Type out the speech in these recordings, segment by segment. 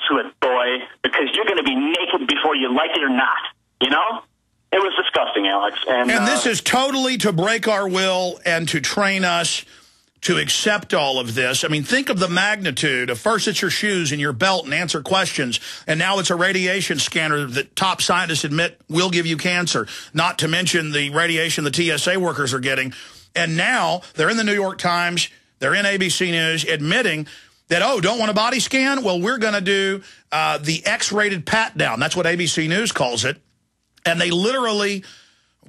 to it, boy, because you're going to be naked before you like it or not, you know? It was disgusting, Alex. And this is totally to break our will and to train us to accept all of this. I mean, think of the magnitude of first it's your shoes and your belt and answer questions, and now it's a radiation scanner that top scientists admit will give you cancer, not to mention the radiation the TSA workers are getting. And now they're in the New York Times, they're in ABC News admitting that, oh, don't want a body scan? Well, we're going to do the X-rated pat-down. That's what ABC News calls it. And they literally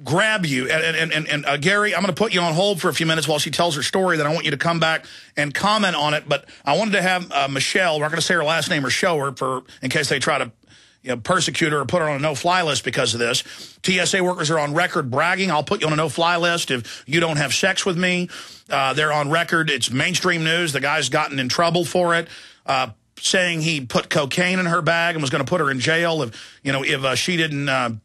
grab you. And Gary, I'm going to put you on hold for a few minutes while she tells her story. Then I want you to come back and comment on it. But I wanted to have Michelle, we're not going to say her last name or show her in case they try to persecute her or put her on a no-fly list because of this. TSA workers are on record bragging, I'll put you on a no-fly list if you don't have sex with me. They're on record. It's mainstream news. The guy's gotten in trouble for it, saying he put cocaine in her bag and was going to put her in jail if she didn't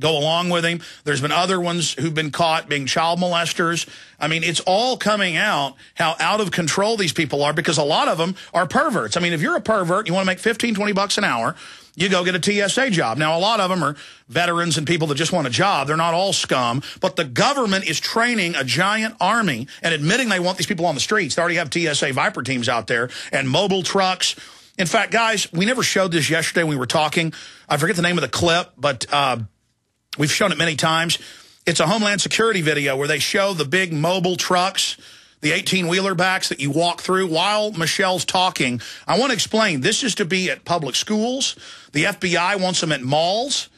go along with him. There's been other ones who've been caught being child molesters. I mean, it's all coming out how out of control these people are, because a lot of them are perverts. I mean, if you're a pervert, you want to make 15, 20 bucks an hour, you go get a TSA job. Now, a lot of them are veterans and people that just want a job. They're not all scum. But the government is training a giant army and admitting they want these people on the streets. They already have TSA Viper teams out there and mobile trucks. In fact, guys, we never showed this yesterday when we were talking. I forget the name of the clip, but we've shown it many times. It's a Homeland Security video where they show the big mobile trucks, the 18-wheeler backs that you walk through while Michelle's talking. I want to explain. This is to be at public schools. The FBI wants them at malls.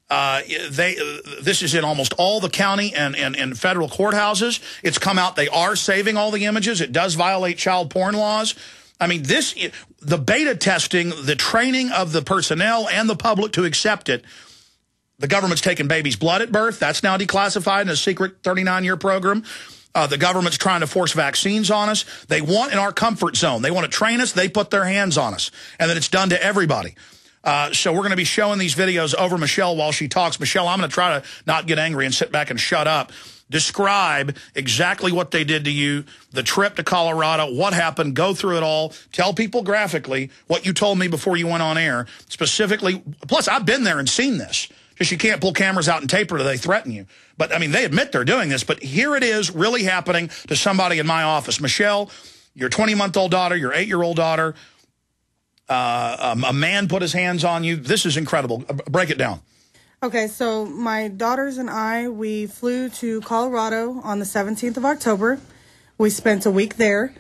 This is in almost all the county and federal courthouses. It's come out they are saving all the images. It does violate child porn laws. I mean, the beta testing, the training of the personnel and the public to accept it. The government's taking babies' blood at birth. That's now declassified in a secret 39-year program. The government's trying to force vaccines on us. They want in our comfort zone. They want to train us. They put their hands on us. And then it's done to everybody. So we're going to be showing these videos over Michelle while she talks. Michelle, I'm going to try to not get angry and sit back and shut up. Describe exactly what they did to you, the trip to Colorado, what happened, go through it all. Tell people graphically what you told me before you went on air. Specifically, plus I've been there and seen this. Just you can't pull cameras out and tape her till they threaten you. But, I mean, they admit they're doing this. But here it is really happening to somebody in my office. Michelle, your 20-month-old daughter, your 8-year-old daughter, a man put his hands on you. This is incredible. Break it down. Okay, so my daughters and I, we flew to Colorado on the 17th of October. We spent a week there.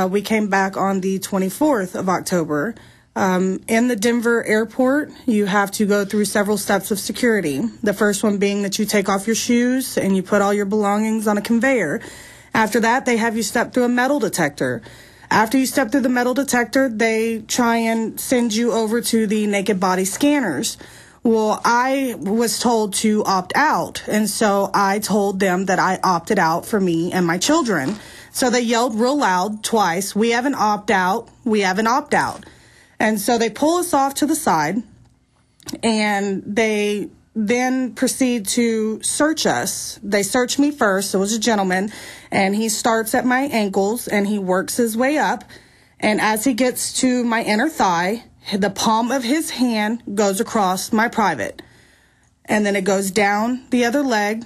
We came back on the 24th of October. In the Denver airport, you have to go through several steps of security. The first one being that you take off your shoes and you put all your belongings on a conveyor. After that, they have you step through a metal detector. After you step through the metal detector, they try and send you over to the naked body scanners. Well, I was told to opt out, and so I told them that I opted out for me and my children. So they yelled real loud twice, "We have an opt-out, we have an opt-out." And so they pull us off to the side, and they then proceed to search us. They search me first. It was a gentleman, and he starts at my ankles, and he works his way up. And as he gets to my inner thigh, the palm of his hand goes across my private. And then it goes down the other leg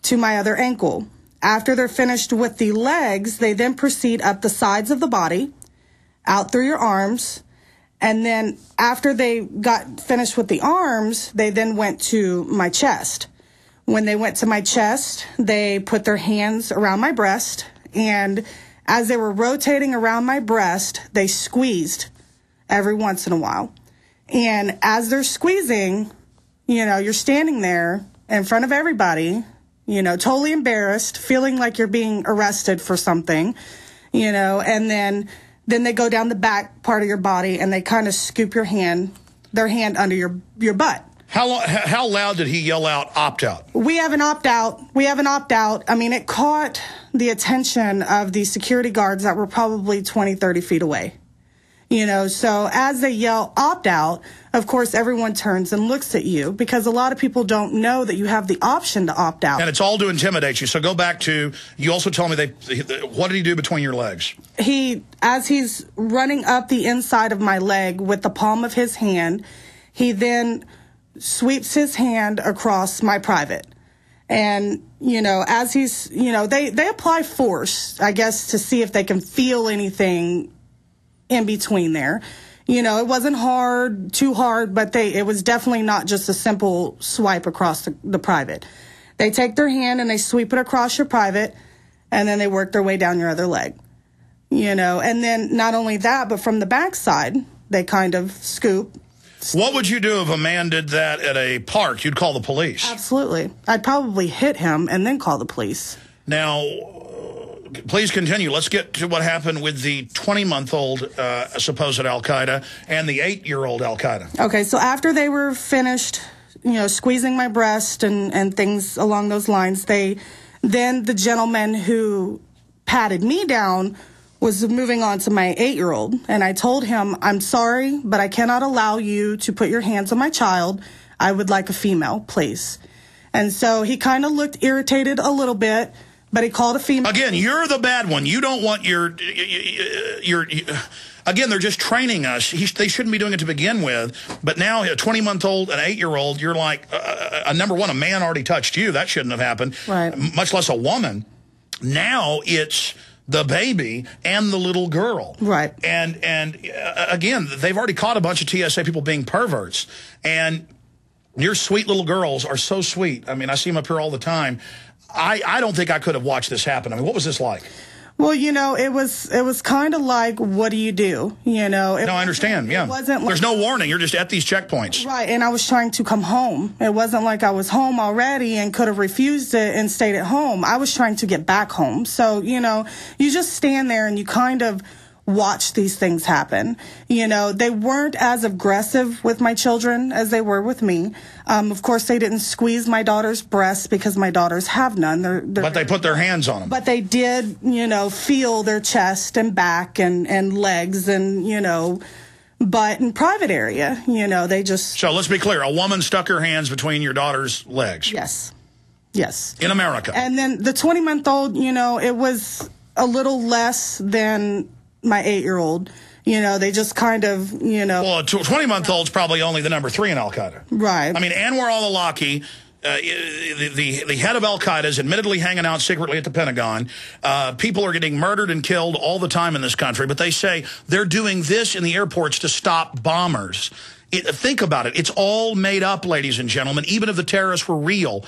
to my other ankle. After they're finished with the legs, they then proceed up the sides of the body, out through your arms, and then after they got finished with the arms, they then went to my chest. When they went to my chest, they put their hands around my breast, and as they were rotating around my breast, they squeezed every once in a while. And as they're squeezing, you're standing there in front of everybody, totally embarrassed, feeling like you're being arrested for something, and then they go down the back part of your body and they kind of scoop their hand under your butt. How loud did he yell out, opt out? We have an opt out. We have an opt out. I mean, it caught the attention of the security guards that were probably 20, 30 feet away. You know, so as they yell opt out, of course, everyone turns and looks at you because a lot of people don't know that you have the option to opt out. And it's all to intimidate you. So go back to, you also told me what did he do between your legs? As he's running up the inside of my leg with the palm of his hand, he then sweeps his hand across my private. And, you know, as he's, you know, they apply force, I guess, to see if they can feel anything in between there. You know, it wasn't too hard, but it was definitely not just a simple swipe across the private. They take their hand and they sweep it across your private, and then they work their way down your other leg. You know, and then not only that, but from the backside, they kind of scoop. What would you do if a man did that at a park? You'd call the police. Absolutely. I'd probably hit him and then call the police. Now, please continue. Let's get to what happened with the 20-month-old supposed Al-Qaeda and the 8-year-old Al-Qaeda. Okay, so after they were finished, you know, squeezing my breast and things along those lines, then the gentleman who patted me down was moving on to my 8-year-old. And I told him, I'm sorry, but I cannot allow you to put your hands on my child. I would like a female, please. And so he kind of looked irritated a little bit, but he called a female. Again, you're the bad one. You don't want your again, they're just training us. They shouldn't be doing it to begin with. But now a 20-month-old, an 8-year-old, you're like, number one, a man already touched you. That shouldn't have happened. Right. Much less a woman. Now it's the baby and the little girl. Right. And again, they've already caught a bunch of TSA people being perverts. And your sweet little girls are so sweet. I mean, I see them up here all the time. I don't think I could have watched this happen. I mean, what was this like? Well, you know, it was kind of like, what do you do? You know, no, I understand. Yeah, there's no warning. You're just at these checkpoints, right? And I was trying to come home. It wasn't like I was home already and could have refused it and stayed at home. I was trying to get back home. So, you know, you just stand there and you kind of watch these things happen. You know, they weren't as aggressive with my children as they were with me. Of course, they didn't squeeze my daughter's breasts because my daughters have none. But they put their hands on them. But they did, you know, feel their chest and back and legs and, you know, butt and private area. You know, they just... So let's be clear. A woman stuck her hands between your daughter's legs. Yes. Yes. In America. And then the 20-month-old, you know, it was a little less than my 8-year-old. You know, they just kind of, you know... Well, a 20-month-old's probably only the number 3 in Al-Qaeda. Right. I mean, Anwar al-Awlaki, the head of Al-Qaeda, is admittedly hanging out secretly at the Pentagon. People are getting murdered and killed all the time in this country, but they say they're doing this in the airports to stop bombers. Think about it. It's all made up, ladies and gentlemen, even if the terrorists were real.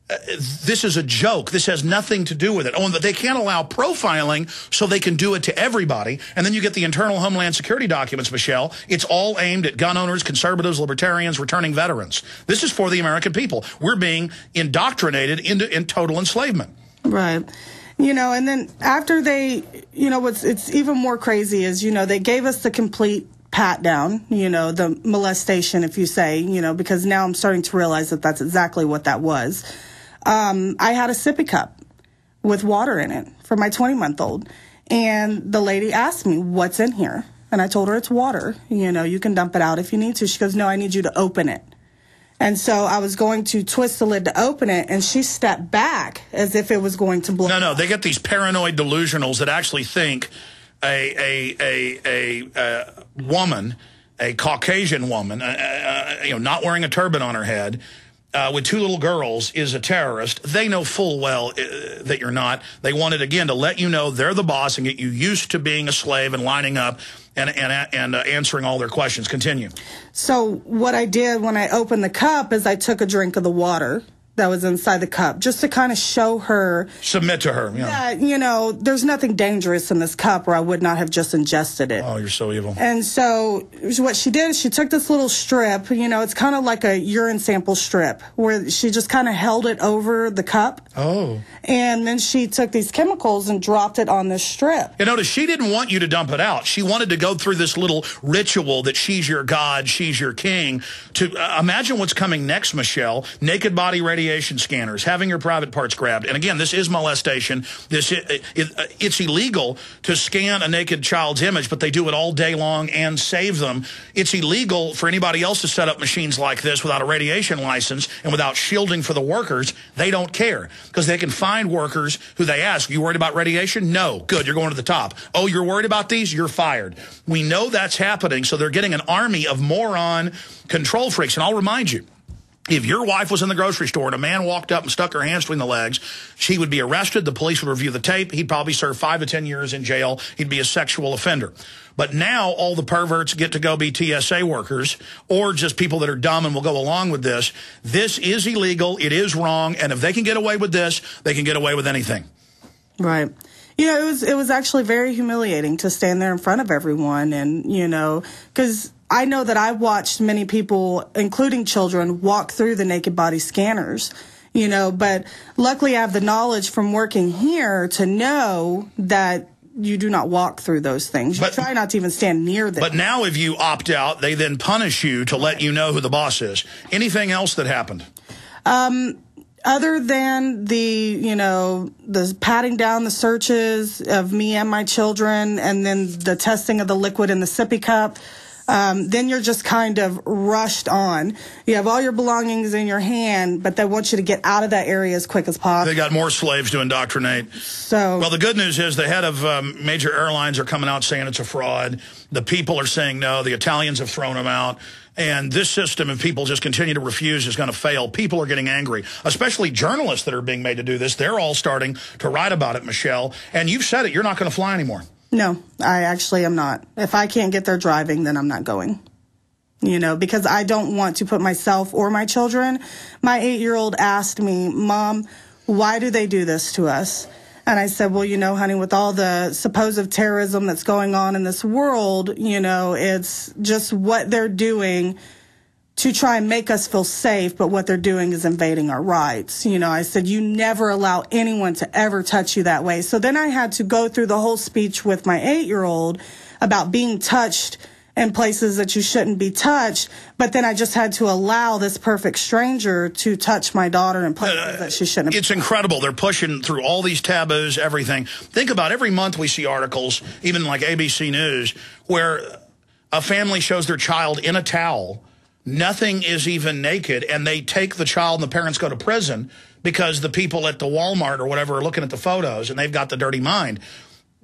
This is a joke. This has nothing to do with it. Oh, and they can't allow profiling, so they can do it to everybody. And then you get the internal Homeland Security documents, Michelle. It's all aimed at gun owners, conservatives, libertarians, returning veterans. This is for the American people. We're being indoctrinated in total enslavement. Right. You know, and then after they, you know, it's even more crazy is, you know, they gave us the complete pat down, you know, the molestation, if you say, you know, because now I'm starting to realize that that's exactly what that was. I had a sippy cup with water in it for my 20-month-old. And the lady asked me, what's in here? And I told her it's water. You know, you can dump it out if you need to. She goes, no, I need you to open it. And so I was going to twist the lid to open it, and she stepped back as if it was going to blow. No, they get these paranoid delusionals that actually think a woman, a Caucasian woman, you know, not wearing a turban on her head, with 2 little girls is a terrorist. They know full well that you're not. They wanted, again, to let you know they're the boss and get you used to being a slave and lining up and answering all their questions. Continue. So what I did when I opened the cup is I took a drink of the water that was inside the cup, just to kind of show her. Submit to her, yeah. That, you know, there's nothing dangerous in this cup, or I would not have just ingested it. Oh, you're so evil. And so what she did is she took this little strip, you know, it's kind of like a urine sample strip, where she just kind of held it over the cup. Oh. And then she took these chemicals and dropped it on this strip. You notice she didn't want you to dump it out. She wanted to go through this little ritual that she's your God, she's your king. To imagine what's coming next, Michelle. Naked Body Radio radiation scanners, having your private parts grabbed. And again, this is molestation. It's illegal to scan a naked child's image, but they do it all day long and save them. It's illegal for anybody else to set up machines like this without a radiation license and without shielding for the workers. They don't care because they can find workers who they ask, you worried about radiation? No. Good, you're going to the top. Oh, you're worried about these? You're fired. We know that's happening, so they're getting an army of moron control freaks. And I'll remind you, if your wife was in the grocery store and a man walked up and stuck her hands between the legs, she would be arrested. The police would review the tape. He'd probably serve 5 to 10 years in jail. He'd be a sexual offender. But now all the perverts get to go be TSA workers or just people that are dumb and will go along with this. This is illegal. It is wrong. And if they can get away with this, they can get away with anything. Right. You know, it was actually very humiliating to stand there in front of everyone and, you know, because I know that I watched many people, including children, walk through the naked body scanners, you know, but luckily I have the knowledge from working here to know that you do not walk through those things. You try not to even stand near them. But now if you opt out, they then punish you to let you know who the boss is. Anything else that happened? Other than the patting down the searches of me and my children and then the testing of the liquid in the sippy cup, then you're just kind of rushed on. You have all your belongings in your hand, but they want you to get out of that area as quick as possible. They got more slaves to indoctrinate. Well, the good news is the head of major airlines are coming out saying it's a fraud. The people are saying no. The Italians have thrown them out. And this system, if people just continue to refuse, is going to fail. People are getting angry, especially journalists that are being made to do this. They're all starting to write about it, Michelle. And you've said it. You're not going to fly anymore. No, I actually am not. If I can't get there driving, then I'm not going. You know, because I don't want to put myself or my children. My 8-year-old asked me, Mom, why do they do this to us? And I said, well, you know, honey, with all the supposed terrorism that's going on in this world, you know, it's just what they're doing to try and make us feel safe, but what they're doing is invading our rights. You know, I said, you never allow anyone to ever touch you that way. So then I had to go through the whole speech with my 8-year-old about being touched in places that you shouldn't be touched, but then I just had to allow this perfect stranger to touch my daughter in places that she shouldn't have. It's incredible. They're pushing through all these taboos, everything. Think about every month we see articles, even like ABC News, where a family shows their child in a towel. Nothing is even naked, and they take the child and the parents go to prison because the people at the Walmart or whatever are looking at the photos, and they've got the dirty mind.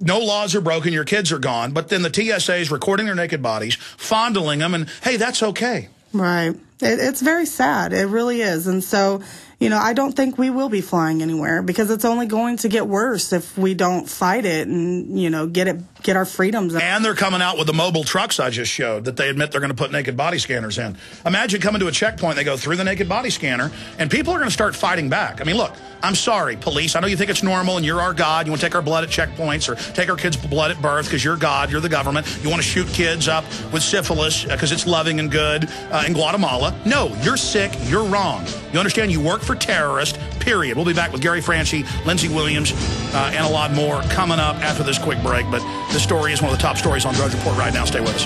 No laws are broken, your kids are gone, but then the TSA is recording their naked bodies, fondling them, and, hey, that's okay. Right. It's very sad. It really is. And so, you know, I don't think we will be flying anywhere because it's only going to get worse if we don't fight it and, you know, get our freedoms. And they're coming out with the mobile trucks I just showed that they admit they're going to put naked body scanners in. Imagine coming to a checkpoint, they go through the naked body scanner, and people are going to start fighting back. I mean, look, I'm sorry, police. I know you think it's normal and you're our God. You want to take our blood at checkpoints or take our kids' blood at birth because you're God, you're the government. You want to shoot kids up with syphilis because it's loving and good in Guatemala. No, you're sick. You're wrong. You understand? You work for terrorists, period. We'll be back with Gary Franchi, Lindsey Williams, and a lot more coming up after this quick break. But this story is one of the top stories on Drudge Report right now. Stay with us.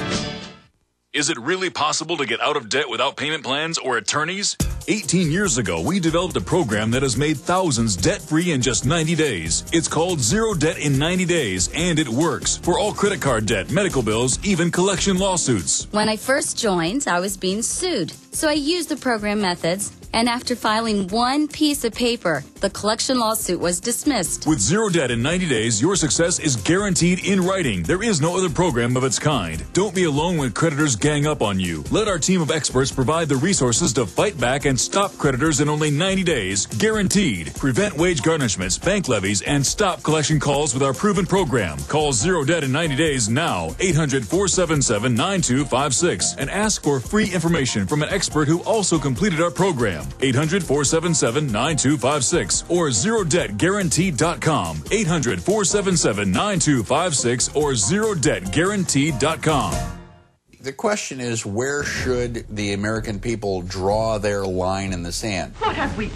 Is it really possible to get out of debt without payment plans or attorneys? 18 years ago, we developed a program that has made thousands debt-free in just 90 days. It's called Zero Debt in 90 Days, and it works for all credit card debt, medical bills, even collection lawsuits. When I first joined, I was being sued. So I used the program methods, and after filing one piece of paper, the collection lawsuit was dismissed. With Zero Debt in 90 days, your success is guaranteed in writing. There is no other program of its kind. Don't be alone when creditors gang up on you. Let our team of experts provide the resources to fight back and stop creditors in only 90 days, guaranteed. Prevent wage garnishments, bank levies, and stop collection calls with our proven program. Call Zero Debt in 90 days now, 800-477-9256, and ask for free information from an expert who also completed our program. 800-477-9256 or ZeroDebtGuaranteed.com. 800-477-9256 or ZeroDebtGuaranteed.com. The question is, where should the American people draw their line in the sand? What have we